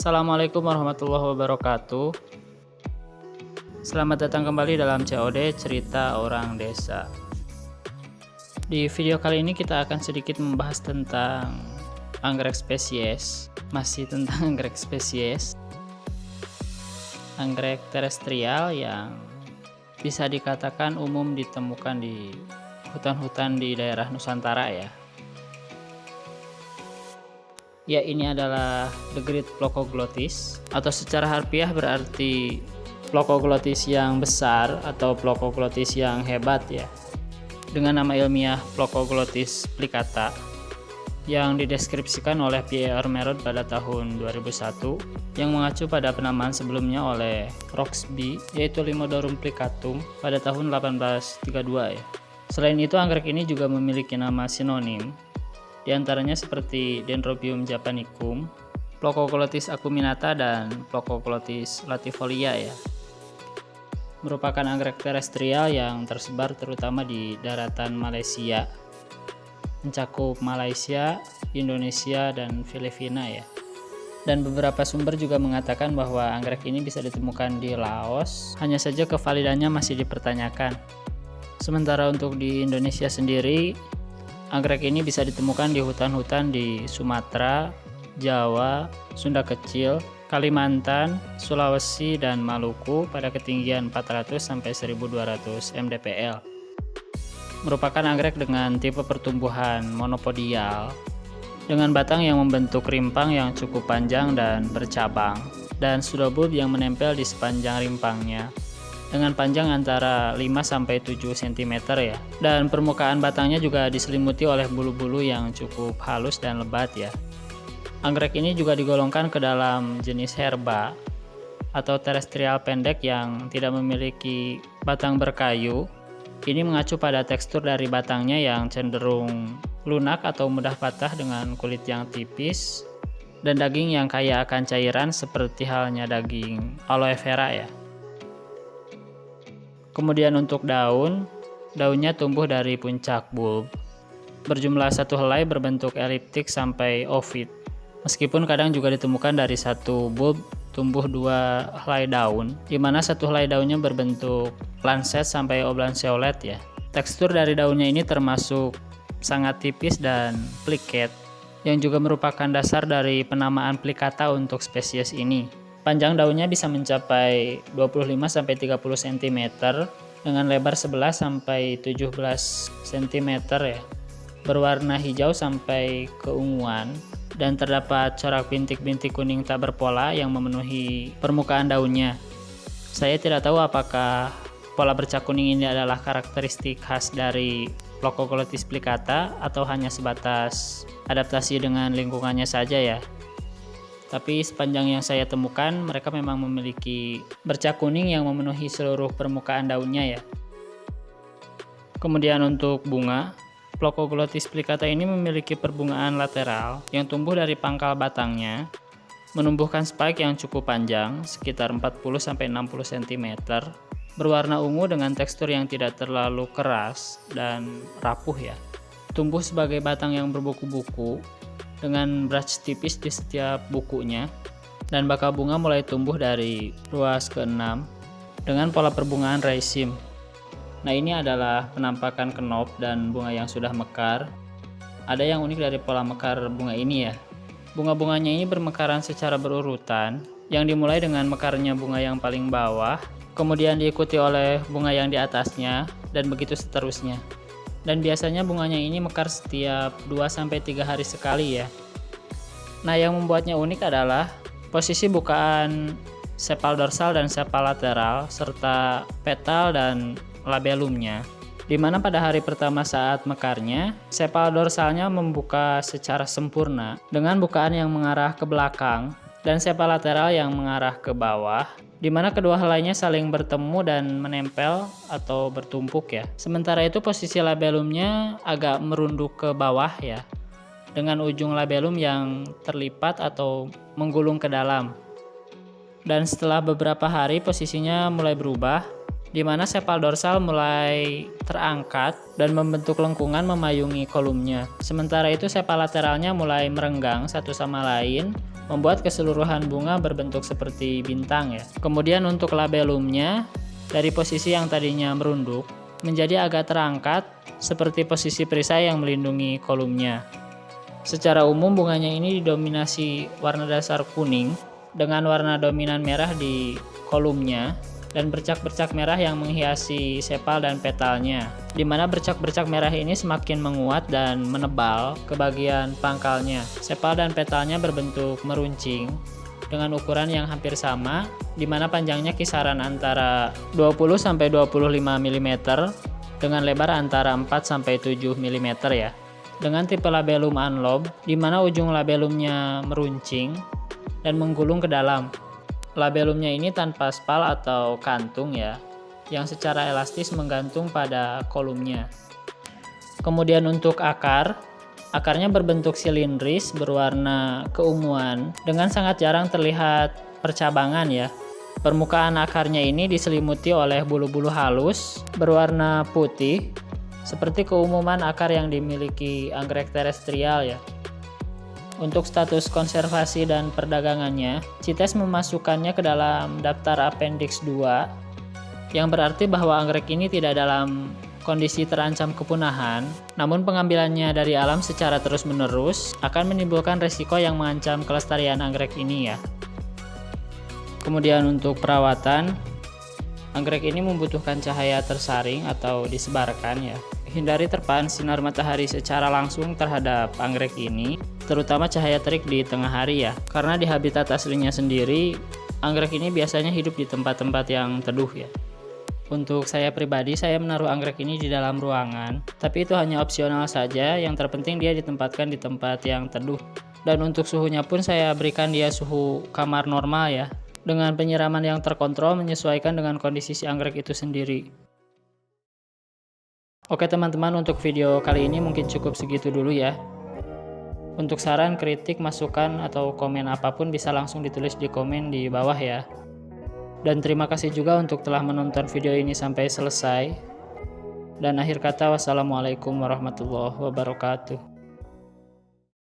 Assalamualaikum warahmatullahi wabarakatuh. Selamat datang kembali dalam COD Cerita Orang Desa. Di video kali ini kita akan sedikit membahas tentang anggrek spesies. Masih tentang anggrek spesies. Anggrek terestrial yang bisa dikatakan umum ditemukan di hutan-hutan di daerah Nusantara ya. Ya, ini adalah The Great Plocoglottis, atau secara harfiah berarti Plocoglottis yang besar atau Plocoglottis yang hebat ya. Dengan nama ilmiah Plocoglottis plicata yang dideskripsikan oleh Pierre Merod pada tahun 2001 yang mengacu pada penamaan sebelumnya oleh Roxby yaitu Limodorum plicatum pada tahun 1832 ya. Selain itu, anggrek ini juga memiliki nama sinonim, di antaranya seperti Dendrobium japonicum, Plocoglottis acuminata, dan Plocoglottis latifolia ya. Merupakan anggrek terestrial yang tersebar terutama di daratan Malaysia, mencakup Malaysia, Indonesia, dan Filipina ya. Dan beberapa sumber juga mengatakan bahwa anggrek ini bisa ditemukan di Laos, hanya saja kevalidannya masih dipertanyakan. Sementara untuk di Indonesia sendiri, anggrek ini bisa ditemukan di hutan-hutan di Sumatera, Jawa, Sunda Kecil, Kalimantan, Sulawesi, dan Maluku pada ketinggian 400-1200 mdpl. Merupakan anggrek dengan tipe pertumbuhan monopodial, dengan batang yang membentuk rimpang yang cukup panjang dan bercabang, dan pseudobulb yang menempel di sepanjang rimpangnya, dengan panjang antara 5-7 cm ya. Dan permukaan batangnya juga diselimuti oleh bulu-bulu yang cukup halus dan lebat ya. Anggrek ini juga digolongkan ke dalam jenis herba atau terestrial pendek yang tidak memiliki batang berkayu. Ini mengacu pada tekstur dari batangnya yang cenderung lunak atau mudah patah dengan kulit yang tipis dan daging yang kaya akan cairan seperti halnya daging aloe vera ya. Kemudian untuk daunnya tumbuh dari puncak bulb, berjumlah satu helai berbentuk eliptik sampai ovid. Meskipun kadang juga ditemukan dari satu bulb tumbuh dua helai daun, di mana satu helai daunnya berbentuk lancet sampai oblanceolate ya. Tekstur dari daunnya ini termasuk sangat tipis dan pliket, yang juga merupakan dasar dari penamaan plicata untuk spesies ini. Panjang daunnya bisa mencapai 25-30 cm dengan lebar 11-17 cm ya. Berwarna hijau sampai keunguan dan terdapat corak bintik-bintik kuning tak berpola yang memenuhi permukaan daunnya. Saya tidak tahu apakah pola bercak kuning ini adalah karakteristik khas dari Plocoglottis plicata atau hanya sebatas adaptasi dengan lingkungannya saja ya. Tapi sepanjang yang saya temukan, mereka memang memiliki bercak kuning yang memenuhi seluruh permukaan daunnya ya. Kemudian untuk bunga, Plocoglottis plicata ini memiliki perbungaan lateral yang tumbuh dari pangkal batangnya, menumbuhkan spike yang cukup panjang, sekitar 40-60 cm, berwarna ungu dengan tekstur yang tidak terlalu keras dan rapuh ya. Tumbuh sebagai batang yang berbuku-buku, dengan branch tipis di setiap bukunya, dan bakal bunga mulai tumbuh dari ruas ke-6 dengan pola perbungaan raceme. Nah, ini adalah penampakan kenop dan bunga yang sudah mekar. Ada yang unik dari pola mekar bunga ini ya. Bunga-bunganya ini bermekaran secara berurutan, yang dimulai dengan mekarnya bunga yang paling bawah, kemudian diikuti oleh bunga yang di atasnya, dan begitu seterusnya. Dan biasanya bunganya ini mekar setiap 2-3 hari sekali ya. Nah, yang membuatnya unik adalah posisi bukaan sepal dorsal dan sepal lateral serta petal dan labellumnya, di mana pada hari pertama saat mekarnya, sepal dorsalnya membuka secara sempurna dengan bukaan yang mengarah ke belakang dan sepal lateral yang mengarah ke bawah, di mana kedua helainya saling bertemu dan menempel atau bertumpuk ya. Sementara itu posisi labellumnya agak merunduk ke bawah ya, dengan ujung labellum yang terlipat atau menggulung ke dalam. Dan setelah beberapa hari posisinya mulai berubah, di mana sepal dorsal mulai terangkat dan membentuk lengkungan memayungi kolumnya. Sementara itu sepal lateralnya mulai merenggang satu sama lain membuat keseluruhan bunga berbentuk seperti bintang ya. Kemudian untuk labellumnya, dari posisi yang tadinya merunduk menjadi agak terangkat seperti posisi perisai yang melindungi kolumnya. Secara umum bunganya ini didominasi warna dasar kuning dengan warna dominan merah di kolumnya dan bercak-bercak merah yang menghiasi sepal dan petalnya, di mana bercak-bercak merah ini semakin menguat dan menebal ke bagian pangkalnya. Sepal dan petalnya berbentuk meruncing dengan ukuran yang hampir sama, di mana panjangnya kisaran antara 20-25 mm dengan lebar antara 4-7 mm ya. Dengan tipe labellum unlobe, di mana ujung labellumnya meruncing dan menggulung ke dalam. Labellumnya ini tanpa spal atau kantung ya, yang secara elastis menggantung pada kolumnya. Kemudian untuk akarnya berbentuk silindris berwarna keunguan dengan sangat jarang terlihat percabangan ya. Permukaan akarnya ini diselimuti oleh bulu-bulu halus berwarna putih seperti keumuman akar yang dimiliki anggrek terestrial ya. Untuk status konservasi dan perdagangannya, CITES memasukkannya ke dalam daftar Appendix 2, yang berarti bahwa anggrek ini tidak dalam kondisi terancam kepunahan, namun pengambilannya dari alam secara terus-menerus akan menimbulkan risiko yang mengancam kelestarian anggrek ini ya. Kemudian untuk perawatan, anggrek ini membutuhkan cahaya tersaring atau disebarkan ya. Hindari terpaan sinar matahari secara langsung terhadap anggrek ini, terutama cahaya terik di tengah hari ya. Karena di habitat aslinya sendiri, anggrek ini biasanya hidup di tempat-tempat yang teduh ya. Untuk saya pribadi, saya menaruh anggrek ini di dalam ruangan, tapi itu hanya opsional saja, yang terpenting dia ditempatkan di tempat yang teduh. Dan untuk suhunya pun saya berikan dia suhu kamar normal ya, dengan penyiraman yang terkontrol menyesuaikan dengan kondisi si anggrek itu sendiri. Oke teman-teman, untuk video kali ini mungkin cukup segitu dulu ya. Untuk saran, kritik, masukan, atau komen apapun bisa langsung ditulis di komen di bawah ya. Dan terima kasih juga untuk telah menonton video ini sampai selesai. Dan akhir kata, wassalamualaikum warahmatullahi wabarakatuh.